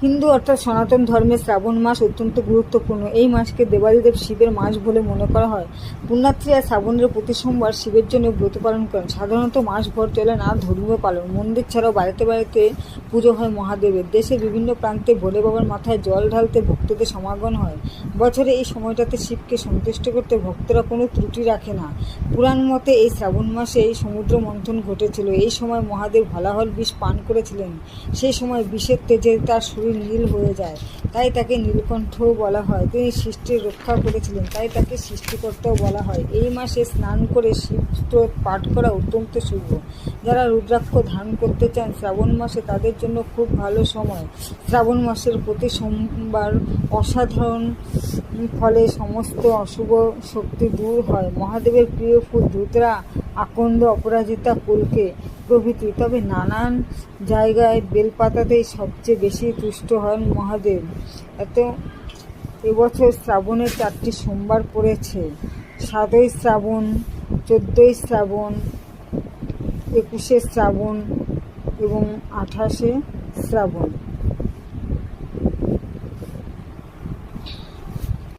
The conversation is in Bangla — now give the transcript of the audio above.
হিন্দু অর্থাৎ সনাতন ধর্মে শ্রাবণ মাস অত্যন্ত গুরুত্বপূর্ণ। এই মাসকে দেবাদিদেব শিবের মাস বলে মনে করা হয়। পুণ্যার্থীরা শ্রাবণের প্রতি সোমবার শিবের জন্য ব্রত পালন করেন। সাধারণত মাসভর চলে না ধর্মীয় পালন, মন্দির ছাড়াও বাড়িতে বাড়িতে পুজো হয় মহাদেবের। দেশের বিভিন্ন প্রান্তে ভোলে বাবার মাথায় জল ঢালতে ভক্তদের সমাগম হয়। বছরে এই সময়টাতে শিবকে সন্তুষ্ট করতে ভক্তরা কোনো ত্রুটি রাখে না। পুরাণ মতে এই শ্রাবণ মাসে এই সমুদ্র মন্থন ঘটেছিল। এই সময় মহাদেব হলাহল বিষ পান করেছিলেন। সেই সময় বিষের তেজে তার শরীর নীল হয়ে যায়, তাই তাকে নীলকণ্ঠও বলা হয়। তিনি সৃষ্টির রক্ষা করেছিলেন, তাই তাকে সৃষ্টিকর্তাও বলা হয়। এই মাসে স্নান করে শিব স্তোত্র পাঠ করা অত্যন্ত শুভ। যারা রুদ্রাক্ষ ধারণ করতে চান শ্রাবণ মাসে, তাদের জন্য খুব ভালো সময়। শ্রাবণ মাসের প্রতি সোমবার অসাধারণ ফলে সমস্ত অশুভ শক্তি দূর হয়। মহাদেবের প্রিয় ফুল ধুতরা, আকন্দ, অপরাজিতা, কলকে প্রভৃতি। তবে নানান জায়গায় বেলপাতাতেই সবচেয়ে বেশি তুষ্ট হন মহাদেব। এবছর শ্রাবণের 4টি সোমবার পড়েছে: 7ই শ্রাবণ, 14ই শ্রাবণ, 21শে শ্রাবণ এবং 28শে শ্রাবণ।